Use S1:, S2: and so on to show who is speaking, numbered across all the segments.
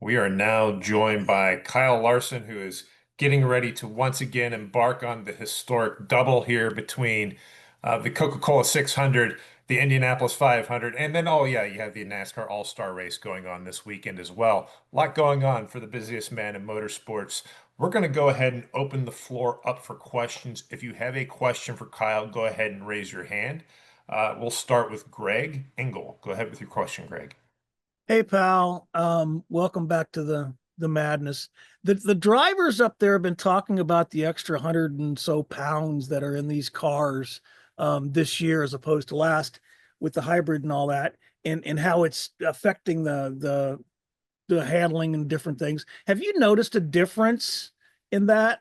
S1: We are now joined by Kyle Larson, who is getting ready to once again embark on the historic double here between the Coca-Cola 600, the Indianapolis 500, and then, oh yeah, you have the NASCAR All-Star race going on this weekend as well. A lot going on for the busiest man in motorsports. We're going to go ahead and open the floor up for questions. If you have a question for Kyle, go ahead and raise your hand. We'll start with Greg Engel. Go ahead with your question, Greg.
S2: Hey pal, welcome back to the madness. The drivers up there have been talking about the extra 100 and so pounds that are in these cars this year as opposed to last with the hybrid and all that, and how it's affecting the handling and different things. Have you noticed a difference in that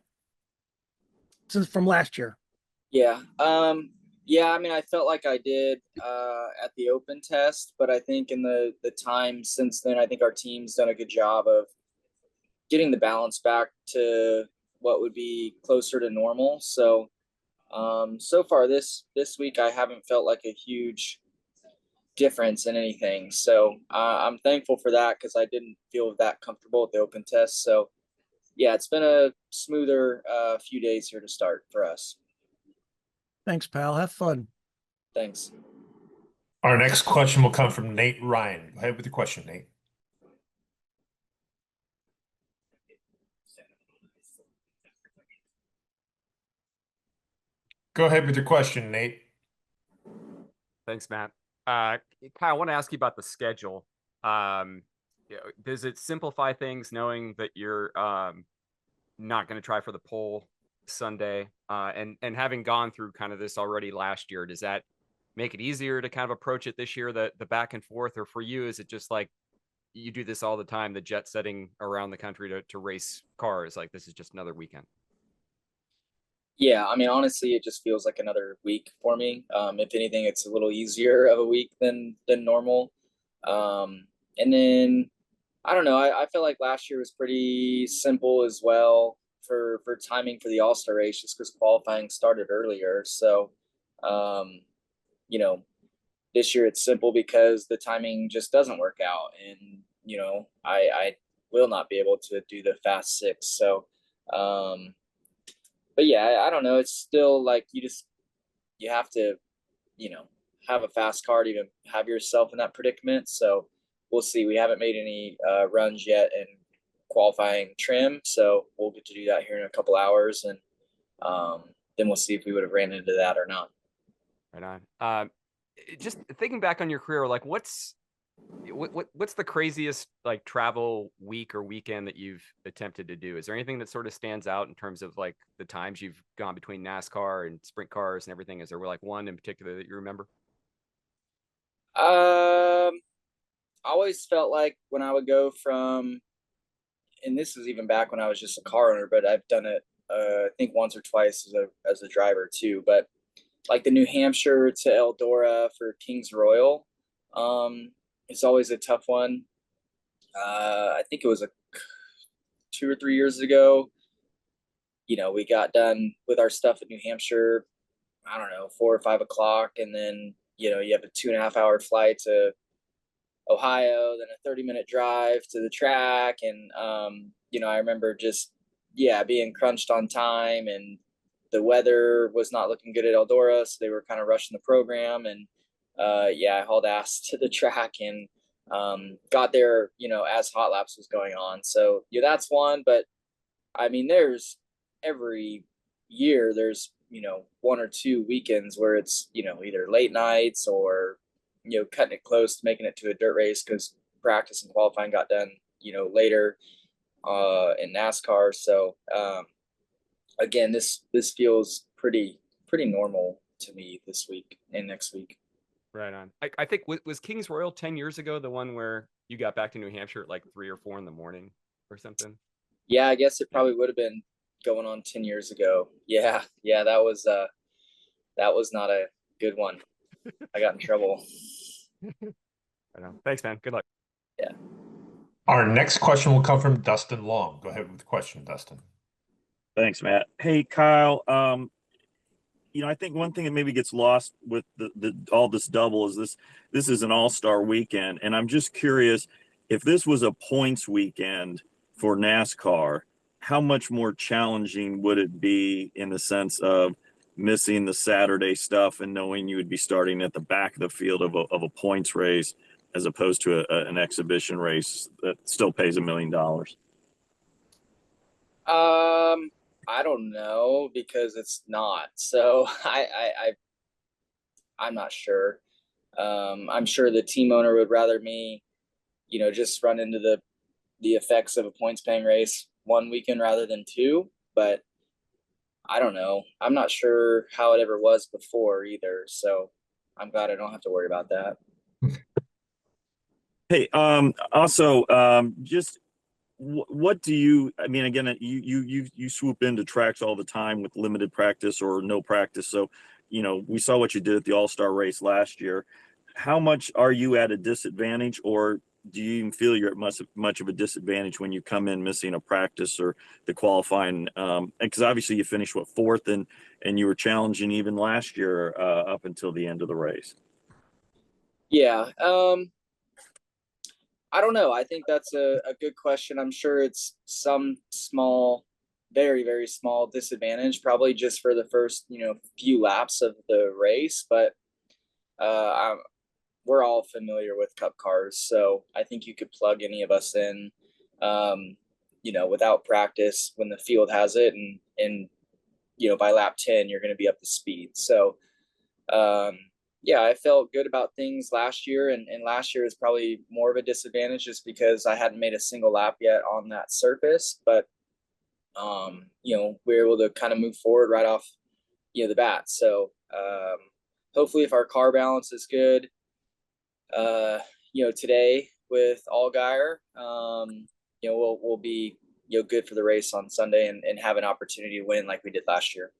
S2: since from last year?
S3: Yeah. Yeah, I mean, I felt like I did at the open test, but I think in the time since then, I think our team's done a good job of getting the balance back to what would be closer to normal. So, so far this week, I haven't felt like a huge difference in anything. So, I'm thankful for that because I didn't feel that comfortable at the open test. So, yeah, it's been a smoother few days here to start for us.
S2: Thanks, pal. Have fun.
S3: Thanks.
S1: Our next question will come from Nate Ryan. Go ahead with your question, Nate. Go ahead with your question, Nate.
S4: Thanks, Matt. Kyle, I want to ask you about the schedule. Does it simplify things knowing that you're not going to try for the pole Sunday? And having gone through kind of this already last year, does that make it easier to kind of approach it this year, the back and forth? Or for you, is it just like you do this all the time, the jet setting around the country to race cars? Like this is just another weekend?
S3: Yeah, I mean, honestly, it just feels like another week for me. If anything, it's a little easier of a week than normal. And then I don't know. I feel like last year was pretty simple as well for timing for the All-Star race, just because qualifying started earlier. So, um, you know, this year it's simple because the timing just doesn't work out, and I will not be able to do the fast six. So, but yeah, I don't know. It's still like you have to, you know, have a fast car to even have yourself in that predicament. So we'll see. We haven't made any runs yet in qualifying trim, so we'll get to do that here in a couple hours, and then we'll see if we would have ran into that or not.
S4: Right on. Just thinking back on your career, like what's the craziest like travel week or weekend that you've attempted to do? Is there anything that sort of stands out in terms of like the times you've gone between NASCAR and sprint cars and everything? Is there like one in particular that you remember?
S3: I always felt like when I would go from, and this is even back when I was just a car owner, but I've done it I think once or twice as a driver too. But like the New Hampshire to Eldora for Kings Royal, it's always a tough one. I think it was 2 or 3 years ago. We got done with our stuff in New Hampshire, I don't know, 4 or 5 o'clock, and then you have a 2.5 hour flight to Ohio, then a 30-minute drive to the track, and I remember just being crunched on time, and the weather was not looking good at Eldora, so they were kind of rushing the program, and I hauled ass to the track and got there, as hot laps was going on. So that's one, but I mean, there's every year there's 1 or 2 weekends where it's either late nights or cutting it close to making it to a dirt race because practice and qualifying got done later in NASCAR. So again, this feels pretty normal to me this week and next week.
S4: Right on. I think was Kings Royal 10 years ago the one where you got back to New Hampshire at like 3 or 4 in the morning or something?
S3: Yeah, I guess it probably would have been going on 10 years ago. Yeah, that was not a good one. I got in trouble.
S4: Right on. Thanks, man. Good luck.
S3: Yeah.
S1: Our next question will come from Dustin Long. Go ahead with the question, Dustin.
S5: Thanks, Matt. Hey, Kyle. I think one thing that maybe gets lost with the all this double is this is an all-star weekend, and I'm just curious, if this was a points weekend for NASCAR, how much more challenging would it be in the sense of missing the Saturday stuff and knowing you would be starting at the back of the field of a points race as opposed to an exhibition race that still pays $1 million?
S3: I don't know because it's not. So I'm not sure. I'm sure the team owner would rather me, just run into the effects of a points paying race one weekend rather than two. But I don't know. I'm not sure how it ever was before either. So I'm glad I don't have to worry about that.
S5: Hey, also, just what do you, I mean, again, you swoop into tracks all the time with limited practice or no practice. So, we saw what you did at the All-Star race last year. How much are you at a disadvantage, or do you even feel you're at much of a disadvantage when you come in missing a practice or the qualifying? Because obviously you finished fourth, and you were challenging even last year up until the end of the race.
S3: Yeah. I don't know. I think that's a good question. I'm sure it's some small, very, very small disadvantage, probably just for the first, few laps of the race. But we're all familiar with cup cars. So I think you could plug any of us in, without practice when the field has it. And by lap 10, you're going to be up to speed. So, yeah, I felt good about things last year, and last year is probably more of a disadvantage just because I hadn't made a single lap yet on that surface. But we were able to kind of move forward right off, the bat. So hopefully, if our car balance is good, today with Allgaier, we'll be good for the race on Sunday and have an opportunity to win like we did last year.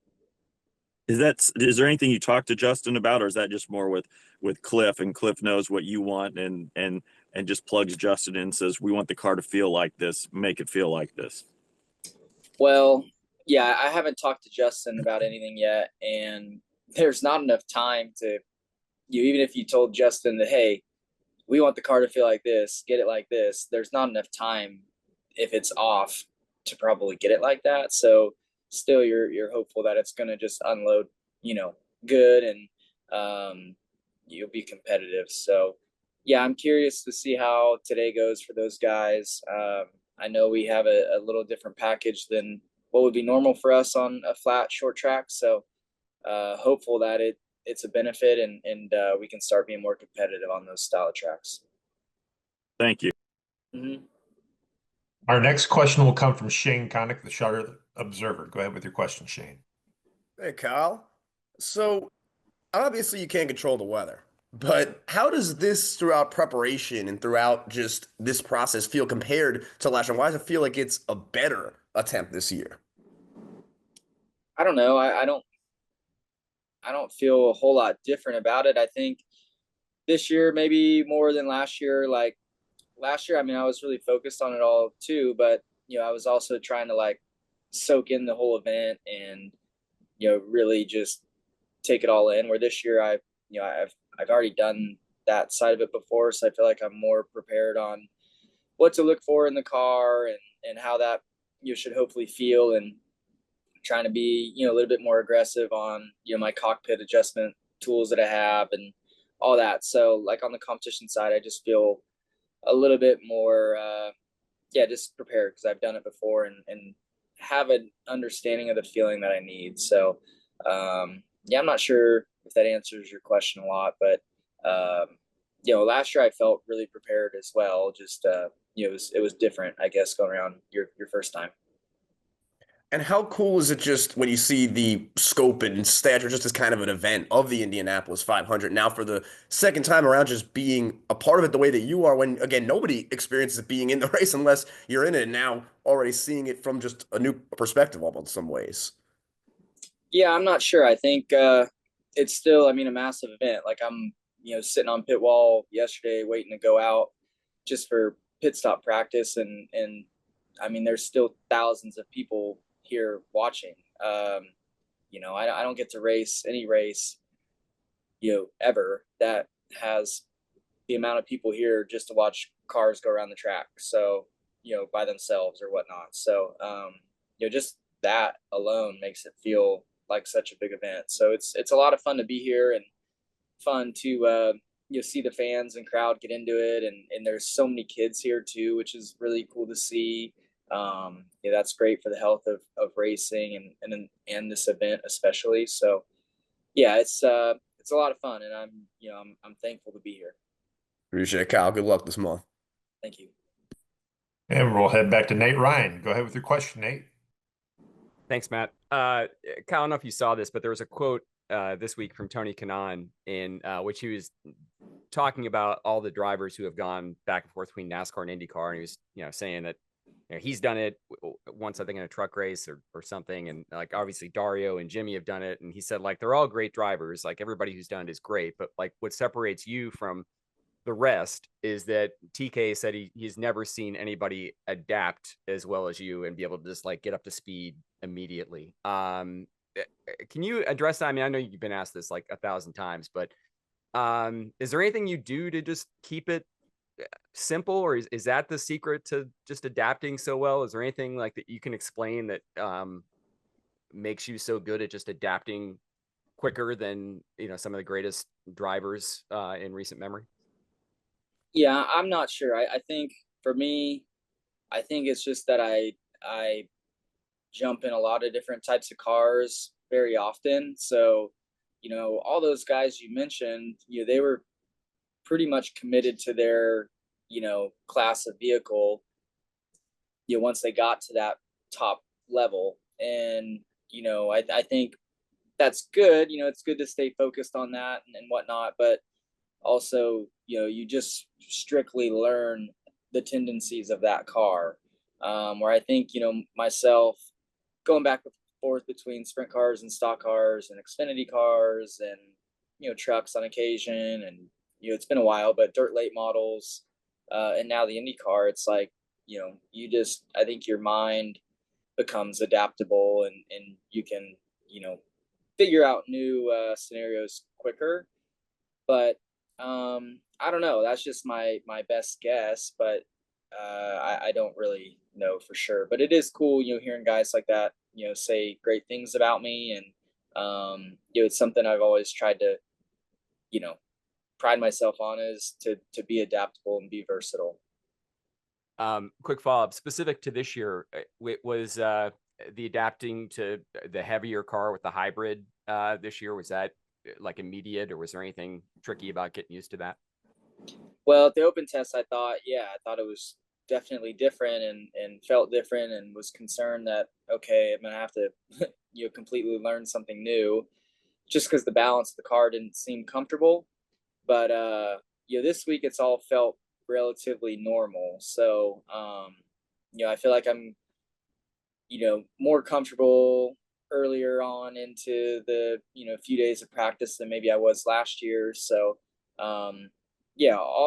S5: Is there anything you talked to Justin about, or is that just more with Cliff, and Cliff knows what you want and just plugs Justin in and says, we want the car to feel like this, make it feel like this?
S3: Well, yeah, I haven't talked to Justin about anything yet, and there's not enough time to, even if you told Justin that, hey, we want the car to feel like this, get it like this, there's not enough time if it's off to probably get it like that. So still you're hopeful that it's going to just unload, good, and you'll be competitive. So yeah, I'm curious to see how today goes for those guys. I know we have a little different package than what would be normal for us on a flat short track. So hopeful that it's a benefit and we can start being more competitive on those style of tracks.
S5: Thank you.
S3: Mm-hmm.
S1: Our next question will come from Shane Connick, the Charlotte Observer. Go ahead with your question, Shane.
S6: Hey, Kyle. So obviously you can't control the weather, but how does this throughout preparation and throughout just this process feel compared to last year? Why does it feel like it's a better attempt this year?
S3: I don't know. I don't feel a whole lot different about it. I think this year maybe more than last year. Like last year, I mean, I was really focused on it all too, but I was also trying to soak in the whole event and really just take it all in. Where this year, I've already done that side of it before, so I feel like I'm more prepared on what to look for in the car and how that should hopefully feel, and trying to be a little bit more aggressive on my cockpit adjustment tools that I have and all that. So on the competition side, I just feel a little bit more just prepared because I've done it before and have an understanding of the feeling that I need. So I'm not sure if that answers your question a lot, but last year I felt really prepared as well. Just it was different, I guess, going around your first time.
S6: And how cool is it just when you see the scope and stature just as kind of an event of the Indianapolis 500 now for the second time around, just being a part of it the way that you are, when again nobody experiences being in the race unless you're in it, and now already seeing it from just a new perspective almost in some ways?
S3: Yeah, I'm not sure. I think it's still, a massive event. I'm sitting on pit wall yesterday waiting to go out just for pit stop practice, and there's still thousands of people here watching. I don't get to race any race, ever that has the amount of people here just to watch cars go around the track. So, by themselves or whatnot. So, just that alone makes it feel like such a big event. So it's a lot of fun to be here and fun to, see the fans and crowd get into it. And there's so many kids here too, which is really cool to see. That's great for the health of racing and this event especially. So yeah, it's a lot of fun, and I'm thankful to be here.
S6: Appreciate it, Kyle. Good luck this month.
S3: Thank you.
S1: And we'll head back to Nate Ryan. Go ahead with your question, Nate.
S4: Thanks, Matt. Kyle, I don't know if you saw this, but there was a quote this week from Tony Kanaan in which he was talking about all the drivers who have gone back and forth between NASCAR and IndyCar, and he was, saying that he's done it once, I think, in a truck race or something, and like obviously Dario and Jimmy have done it, and he said like they're all great drivers, like everybody who's done it is great, but like what separates you from the rest is that TK said he's never seen anybody adapt as well as you and be able to just like get up to speed immediately. Can you address that? I mean, I know you've been asked this like 1,000 times, but is there anything you do to just keep it simple, or is that the secret to just adapting so well? Is there anything like that you can explain that makes you so good at just adapting quicker than some of the greatest drivers in recent memory?
S3: Yeah, I'm not sure. I think for me, I think it's just that I jump in a lot of different types of cars very often. So, all those guys you mentioned, they were pretty much committed to their, class of vehicle, once they got to that top level. And, I think that's good. It's good to stay focused on that and whatnot, but also, you just strictly learn the tendencies of that car. Where I think, myself going back and forth between sprint cars and stock cars and Xfinity cars and, trucks on occasion. And, it's been a while, but dirt late models, and now the Indy car, it's like, I think your mind becomes adaptable and you can, figure out new scenarios quicker. But I don't know. That's just my best guess, but I don't really know for sure. But it is cool, hearing guys like that, say great things about me, and it's something I've always tried to, pride myself on, is to be adaptable and be versatile.
S4: Quick follow-up specific to this year, was the adapting to the heavier car with the hybrid this year, was that like immediate, or was there anything tricky about getting used to that?
S3: Well, at the open test, I thought it was definitely different and felt different, and was concerned that, okay, I'm going to have to, completely learn something new, just because the balance of the car didn't seem comfortable. But, this week it's all felt relatively normal. So, I feel like I'm, more comfortable earlier on into the, few days of practice than maybe I was last year. So, all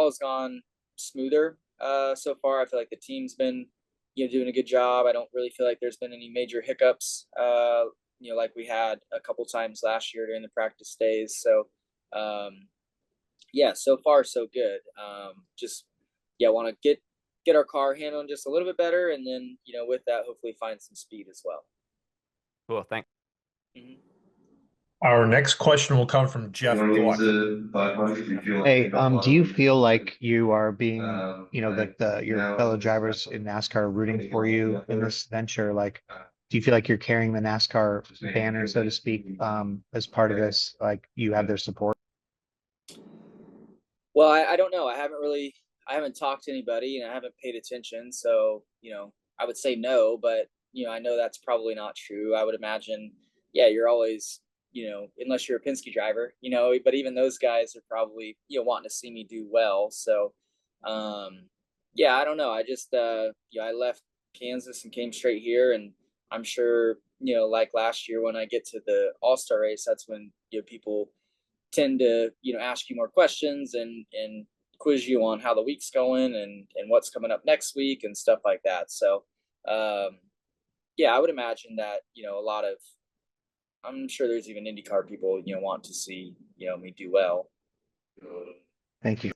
S3: has gone smoother so far. I feel like the team's been, doing a good job. I don't really feel like there's been any major hiccups, like we had a couple times last year during the practice days. So, so far so good. Just want to get our car handling just a little bit better, and then with that, hopefully find some speed as well.
S4: Cool, thanks.
S3: Mm-hmm.
S1: Our next question will come from Jeff Gluck.
S7: Hey, do you feel like you are being, like your fellow drivers in NASCAR are rooting for you in this venture? Like, do you feel like you're carrying the NASCAR banner, so to speak, as part of this? Like, you have their support?
S3: Well, I don't know. I haven't talked to anybody, and I haven't paid attention. So, I would say no, but, I know that's probably not true. I would imagine, you're always, unless you're a Penske driver, but even those guys are probably, wanting to see me do well. So, I don't know. I just, I left Kansas and came straight here, and I'm sure, like last year when I get to the All-Star race, that's when, people tend to, ask you more questions and quiz you on how the week's going and what's coming up next week and stuff like that. So, I would imagine that, I'm sure there's even IndyCar people, want to see, me do well.
S7: Thank you.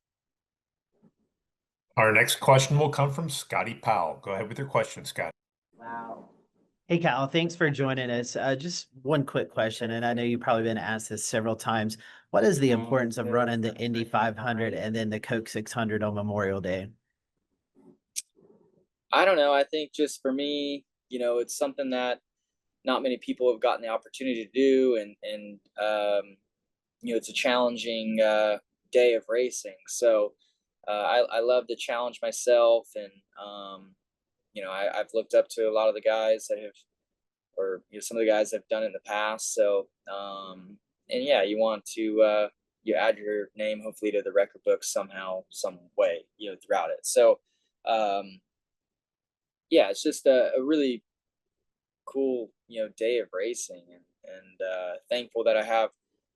S1: Our next question will come from Scotty Powell. Go ahead with your question, Scott.
S8: Wow. Hey, Kyle, thanks for joining us. Just one quick question, and I know you've probably been asked this several times. What is the importance of running the Indy 500 and then the Coke 600 on Memorial Day?
S3: I don't know. I think just for me, it's something that not many people have gotten the opportunity to do, and it's a challenging day of racing. So I love to challenge myself, and I've looked up to a lot of the guys that have, or some of the guys that have done it in the past. So and yeah, you want to you add your name hopefully to the record book somehow, some way, throughout it. So yeah, it's just a really cool day of racing, and thankful that I have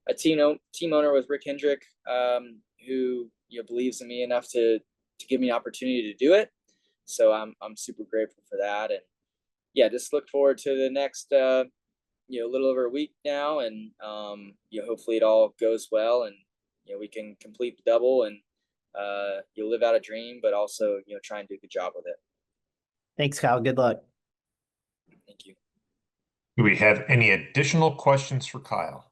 S3: a team owner with Rick Hendrick, who believes in me enough to give me an opportunity to do it. So I'm super grateful for that, and yeah, just look forward to the next a little over a week now, and hopefully it all goes well, and we can complete the double, and you'll live out a dream, but also try and do a good job with it.
S8: Thanks, Kyle. Good luck.
S3: Thank you.
S1: Do we have any additional questions for Kyle?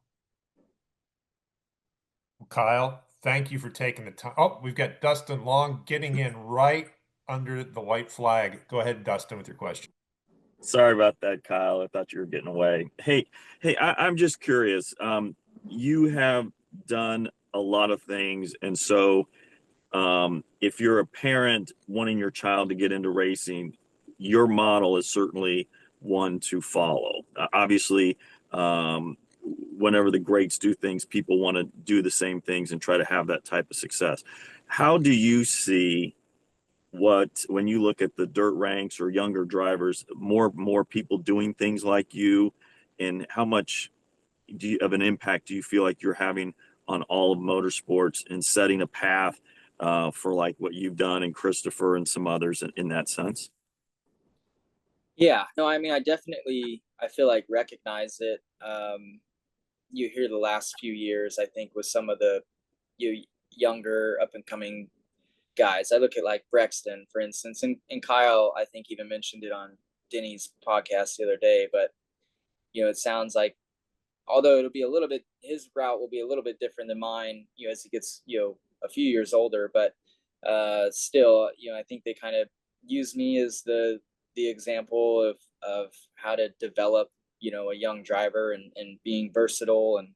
S1: Kyle, thank you for taking the time. Oh, we've got Dustin Long getting in right under the white flag. Go ahead, Dustin, with your question.
S5: Sorry about that, Kyle. I thought you were getting away. Hey, I'm just curious. You have done a lot of things, and so if you're a parent wanting your child to get into racing, your model is certainly one to follow. Obviously, whenever the greats do things, people want to do the same things and try to have that type of success. How do you see when you look at the dirt ranks or younger drivers, more people doing things like you, and how much of an impact do you feel like you're having on all of motorsports and setting a path for like what you've done and Christopher and some others in that sense?
S3: Yeah, no, I mean, I feel like recognize it. You hear the last few years, I think, with some of the younger up and coming guys. I look at like Brexton, for instance, and Kyle, I think even mentioned it on Denny's podcast the other day, but it sounds like, although it'll be a little bit, his route will be a little bit different than mine, as he gets, a few years older, but still, I think they kind of use me as the example of how to develop, a young driver, and being versatile and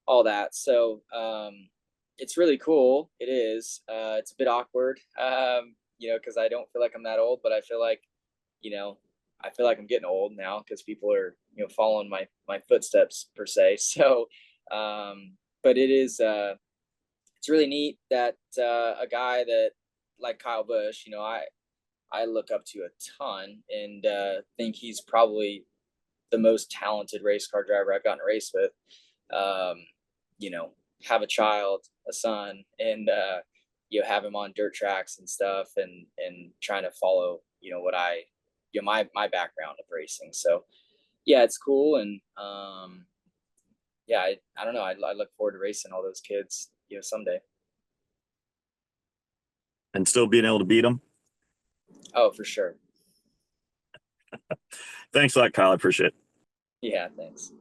S3: all that. So it's really cool. It is. It's a bit awkward, because I don't feel like I'm that old, but I feel like, I'm getting old now because people are, following my footsteps per se. So, but it is, it's really neat that a guy that like Kyle Busch, I look up to a ton, and think he's probably the most talented race car driver I've gotten to race with. Have a child, a son, and have him on dirt tracks and stuff, and trying to follow what my background of racing. So yeah, it's cool, and yeah, I don't know, I look forward to racing all those kids someday,
S5: And still being able to beat them.
S3: oh, for sure.
S5: Thanks a lot, Kyle. I appreciate it.
S3: Yeah, thanks.